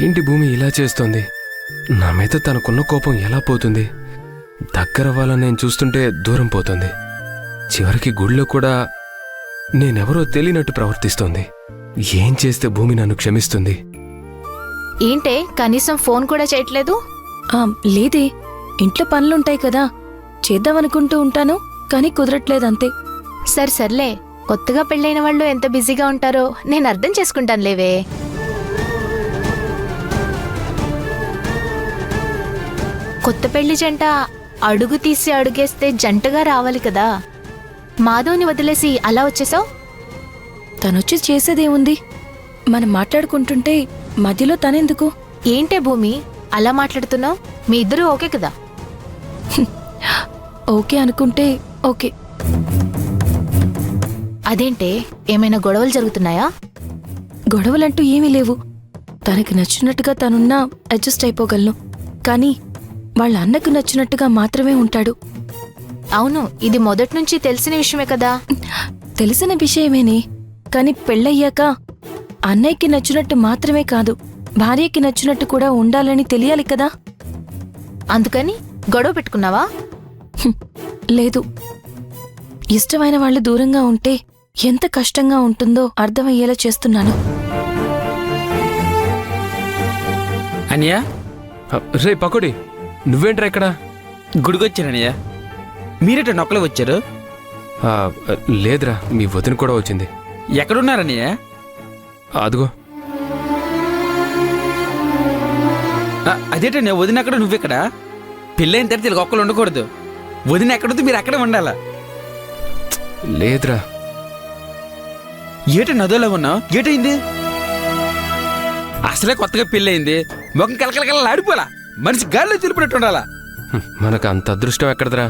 ఏంటి భూమి ఇలా చేస్తోంది? నా మీద తనకున్న కోపం ఎలా పోతుంది? దగ్గరవ్వాలని నేను చూస్తుంటే దూరం పోతుంది. చివరికి గుడిలో కూడా నేనెవరో తెలియనట్టు ప్రవర్తిస్తోంది. ఏం చేస్తే భూమి నన్ను క్షమిస్తుంది? ఏంటే కనీసం ఫోన్ కూడా చేయట్లేదు? లేదే, ఇంట్లో పనులుంటాయి కదా, చేద్దామనుకుంటూ ఉంటాను కానీ కుదరట్లేదంతే. సర్లే, కొత్తగా పెళ్ళైన వాళ్ళు ఎంత బిజీగా ఉంటారో నేను అర్థం చేసుకుంటాను లేవే. కొత్త పెళ్లి జంట అడుగు తీసి అడుగేస్తే జంటగా రావాలి కదా. మాధవ్ని వదిలేసి అలా వచ్చేసావు? తనొచ్చి చేసేదేముంది, మనం మాట్లాడుకుంటుంటే మధ్యలో తనెందుకు? ఏంటే భూమి అలా మాట్లాడుతున్నావు? మీ ఇద్దరూ ఓకే కదా? ఓకే అనుకుంటే ఓకే. అదేంటే, ఏమైనా గొడవలు జరుగుతున్నాయా? గొడవలంటూ ఏమీ లేవు. తనకి నచ్చినట్టుగా తనున్నా అడ్జస్ట్ అయిపోగలను, కానీ వాళ్ళ అన్నకు నచ్చినట్టుగా మాత్రమే ఉంటాడు. అవును, ఇది మొదట్నుంచి తెలిసిన విషయమే కదా. తెలిసిన విషయమేనే, కాని పెళ్ళయ్యాక అన్నయ్యకి నచ్చినట్టు మాత్రమే కాదు, భార్యకి నచ్చినట్టు కూడా ఉండాలని తెలియాలి కదా. అందుకని గొడవ పెట్టుకున్నావా? లేదు, ఇష్టమైన వాళ్ళు దూరంగా ఉంటే ఎంత కష్టంగా ఉంటుందో అర్థమయ్యేలా చేస్తున్నాను. అనియా, రే పకోడి, నువ్వేంట్రా ఇక్కడ? గుడికొచ్చానయ్యా. మీరేట నొక్కలు వచ్చారు? లేదురా, మీ వదిన కూడా వచ్చింది. ఎక్కడున్నారనియా? అదిగో. అదేట నేను వదిన అక్కడ, నువ్వెక్కడ? పెళ్ళైన తర్వాత ఇలా ఒక్కలు ఉండకూడదు. వదిన ఎక్కడుంది, మీరు అక్కడే ఉండాలా. లేదురా. ఏట నదోలా ఉన్నావు? ఏటైంది? అసలే కొత్తగా పెళ్ళయింది, ముఖం కలకలకల ఆడిపోలా, మనిషి గాల్లో తిరిపినట్టు ఉండాలా. మనకు అంత అదృష్టం ఎక్కడదరా?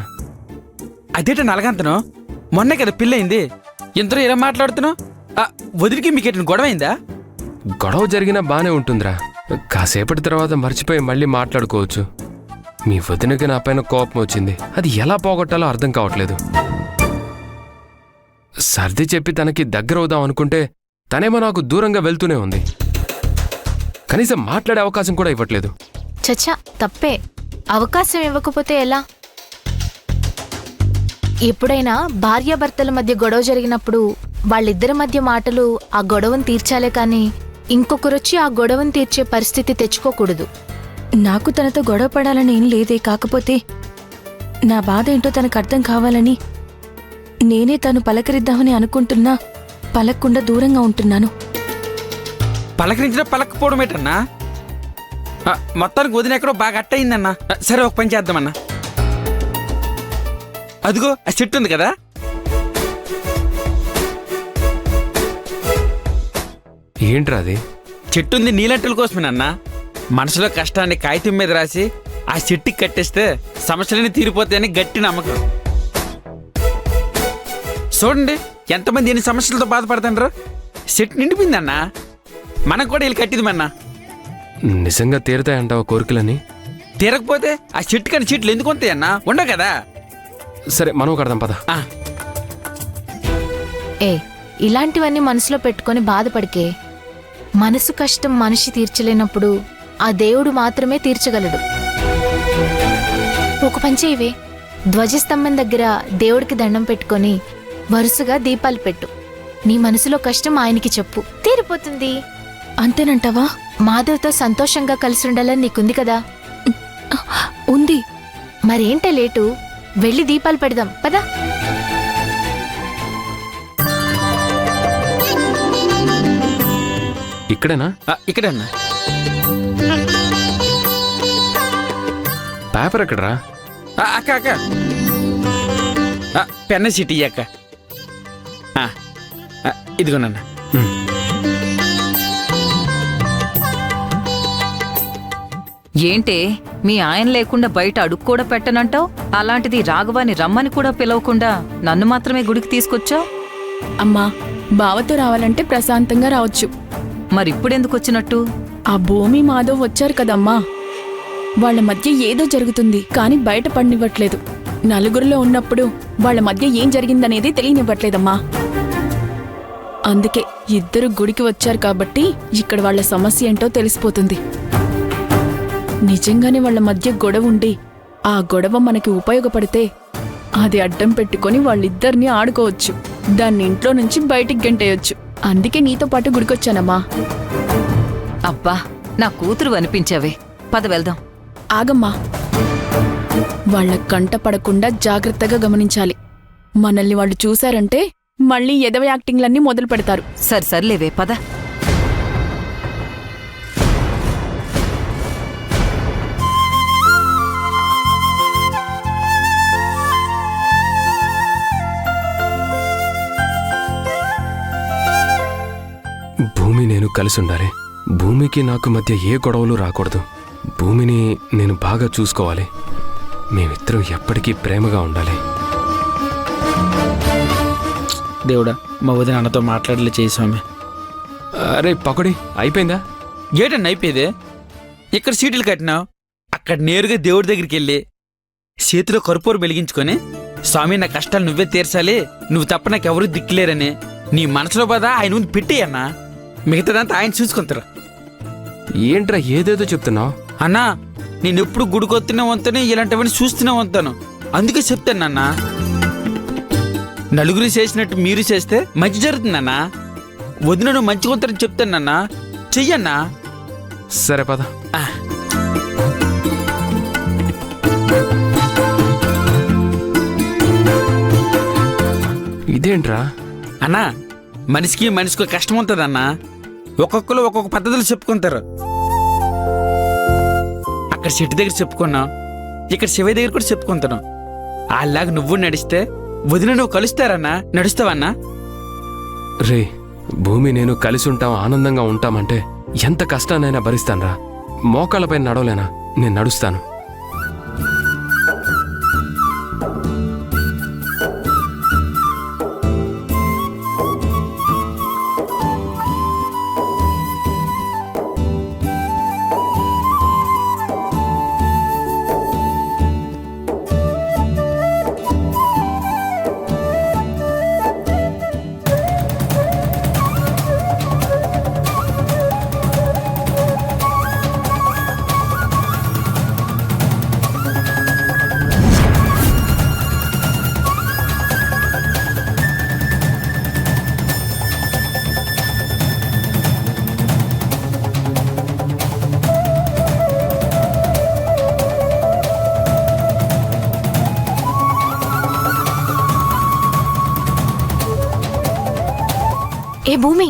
అదేట నలగంతను, మొన్నే కదా పెళ్ళయింది, ఇంతలో ఇలా మాట్లాడుతున్నావు? వదిలికి మీకేట గొడవ అయిందా? గొడవ జరిగినా బానే ఉంటుందిరా, కాసేపటి తర్వాత మర్చిపోయి మళ్ళీ మాట్లాడుకోవచ్చు. మీ వదినకి నా పైన కోపం వచ్చింది, అది ఎలా పోగొట్టాలో అర్థం కావట్లేదు. సర్ది చెప్పి తనకి దగ్గరవుదాం అనుకుంటే తనేమో నాకు దూరంగా వెళ్తూనే ఉంది. కనీసం మాట్లాడే అవకాశం కూడా ఇవ్వట్లేదు. చచ్చా, తప్పే. అవకాశం ఇవ్వకపోతే ఎలా? ఎప్పుడైనా భార్యాభర్తల మధ్య గొడవ జరిగినప్పుడు వాళ్ళిద్దరి మధ్య మాటలు ఆ గొడవను తీర్చాలే కానీ ఇంకొకరొచ్చి ఆ గొడవను తీర్చే పరిస్థితి తెచ్చుకోకూడదు. నాకు తనతో గొడవ పడాలని ఏం లేదే, కాకపోతే నా బాధ ఏంటో తనకు అర్థం కావాలని నేనే తను పలకరిద్దామని అనుకుంటున్నా పలక్కుండా దూరంగా ఉంటున్నాను. పలకరించినా పలకపోవడం ఏంటన్నా? మొత్తానికి వదిన ఎక్కడో బాగా అట్టయిందన్నా. సరే, ఒక పని చేద్దామన్నా. అదిగో ఆ చెట్టు ఉంది కదా, ఏంట్రా అది? చెట్టు ఉంది నీలంటల కోసమేనన్నా. మనసులో కష్టాన్ని కాగితం మీద రాసి ఆ చెట్టుకి కట్టేస్తే సమస్యలన్నీ తీరిపోతాయని గట్టి నమ్మకం. చూడండి ఎంతమంది ఎన్ని సమస్యలతో బాధపడతాండ్రు. చెట్టు నిండిపోయిందన్నా, మనకు కూడా వీళ్ళు కట్టింది మన్నా. నిజంగా తీరుతాయంటావా కోరికలని? తీరకపోతే ఆ చెట్టు కానీ చెట్లు ఎందుకు ఉంటాయన్నా? ఉండవు కదా. సరే, మనం కడదాం పద. ఇలాంటివన్నీ మనసులో పెట్టుకొని బాధపడికే. మనసు కష్టం మనిషి తీర్చలేనప్పుడు ఆ దేవుడు మాత్రమే తీర్చగలడు. ఒక పంచేవే, ధ్వజస్తంభం దగ్గర దేవుడికి దండం పెట్టుకొని వరుసగా దీపాలు పెట్టు. నీ మనసులో కష్టం ఆయనకి చెప్పు, తీరిపోతుంది. అంతేనంటావా? మాధవ్తో సంతోషంగా కలిసి ఉండాలని నీకుంది కదా? ఉంది. మరేంటే లేటు, వెళ్ళి దీపాలు పెడదాం పదా. ఇక్కడేనా? ఇక్కడన్నా. పేపర్ ఎక్కడరా? అక్క అక్క, పెన్న సిటీ అక్క. ఇదిగోనన్నా. ఏంటే, మీ ఆయన లేకుండా బయట అడుగు కూడా పెట్టనంటావు? అలాంటిది రాఘవాన్ని రమ్మని కూడా పిలవకుండా నన్ను మాత్రమే గుడికి తీసుకొచ్చావు? అమ్మా, బావతో రావాలంటే ప్రశాంతంగా రావచ్చు. మరిప్పుడెందుకు వచ్చినట్టు? ఆ భూమి మాధవ్ వచ్చారు కదమ్మా, వాళ్ళ మధ్య ఏదో జరుగుతుంది కానీ బయట పడనివ్వట్లేదు. నలుగురిలో ఉన్నప్పుడు వాళ్ళ మధ్య ఏం జరిగిందనేది తెలియనివ్వట్లేదమ్మా. అందుకే ఇద్దరు గుడికి వచ్చారు కాబట్టి ఇక్కడ వాళ్ళ సమస్య ఏంటో తెలిసిపోతుంది. నిజంగానే వాళ్ళ మధ్య గొడవ ఉండి ఆ గొడవ మనకి ఉపయోగపడితే అది అడ్డం పెట్టుకొని వాళ్ళిద్దరినీ ఆడుకోవచ్చు. దాన్ని ఇంట్లో నుంచి బయటికి గెంటేయొచ్చు. అందుకే నీతో పాటు గుడికొచ్చానమ్మా. అబ్బా నా కూతురు అనిపించావే. పద వెళ్దాం. ఆగమ్మా, వాళ్ళ కంట పడకుండా జాగ్రత్తగా గమనించాలి. మనల్ని వాళ్ళు చూశారంటే మళ్ళీ ఎదవ యాక్టింగ్లన్నీ మొదలు పెడతారు. సర్లేవే పద. భూమి నేను కలిసి ఉండాలి. భూమికి నాకు మధ్య ఏ గొడవలు రాకూడదు. భూమిని నేను బాగా చూసుకోవాలి. మేమిద్దరం ఎప్పటికీ ప్రేమగా ఉండాలి. దేవుడా, మా వదిన అన్నతో మాట్లాడలే చేయి స్వామి. అరే పకోడి అయిపోయిందా? ఏటన్నా అయిపోయేదే? ఇక్కడ సీట్లు కట్టినావు, అక్కడ నేరుగా దేవుడి దగ్గరికి వెళ్ళి చేతిలో కర్పూరం వెలిగించుకొని, స్వామి నా కష్టాలు నువ్వే తీర్చాలి, నువ్వు తప్ప నాకెవరూ దిక్కులేరని నీ మనసులో బాధ ఆయన ముందు పెట్టేయన్నా. మిగతాదంతా ఆయన చూసుకుంటారు. ఏంట్రా ఏదేదో చెప్తున్నావు? అన్నా, నేను ఎప్పుడు గుడికొత్తూనే వంతాను, ఇలాంటివన్నీ చూస్తూనే వంతాను. అందుకే చెప్తానన్నా, నలుగురు చేసినట్టు మీరు చేస్తే మంచి జరుగుతుందన్నా. వదిన నువ్వు మంచిగా ఉంటారని చెప్తానన్నా. చెయ్యన్నా. సరే పద. ఇదేంట్రా? అన్నా, మనిషికి మనిషికి కష్టం ఉంటుందన్నా. ఒక్కొక్కరు ఒక్కొక్క పద్ధతులు చెప్పుకుంటారు. అక్కడ చెట్టు దగ్గర చెప్పుకున్నావు, ఇక్కడ శివయ్య దగ్గర కూడా చెప్పుకుంటాను. అలాగా నువ్వు నడిస్తే వదిన నువ్వు కలుస్తారన్నా. నడుస్తావన్నా? రే, భూమి నేను కలిసి ఉంటాం, ఆనందంగా ఉంటామంటే ఎంత కష్టాన్నైనా భరిస్తానురా. మోకాళ్ళపై నడవలేనా? నేను నడుస్తాను. ఏ భూమి,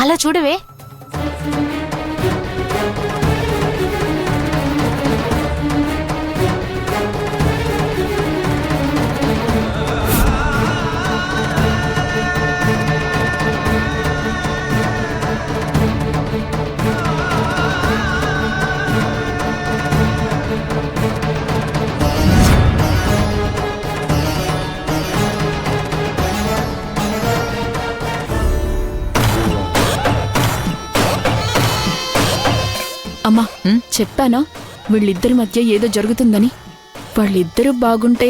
అలా చూడవే. అమ్మా, చెప్పానా వీళ్ళిద్దరి మధ్య ఏదో జరుగుతుందని? వాళ్ళిద్దరూ బాగుంటే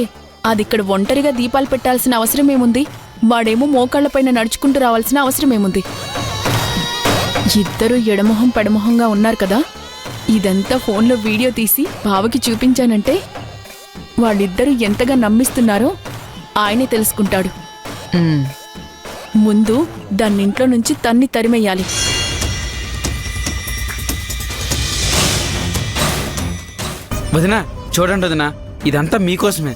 అది ఇక్కడ ఒంటరిగా దీపాలు పెట్టాల్సిన అవసరమేముంది? వాడేమో మోకాళ్లపైన నడుచుకుంటూ రావాల్సిన అవసరమేముంది? ఇద్దరూ ఎడమొహం పెడమొహంగా ఉన్నారు కదా. ఇదంతా ఫోన్లో వీడియో తీసి బావకి చూపించానంటే వాళ్ళిద్దరూ ఎంతగా నమ్మిస్తున్నారో ఆయనే తెలుసుకుంటాడు. ముందు దాన్నింట్లో నుంచి తన్ని తరిమెయ్యాలి. వదినా చూడండి వదినా, ఇదంతా మీకోసమే.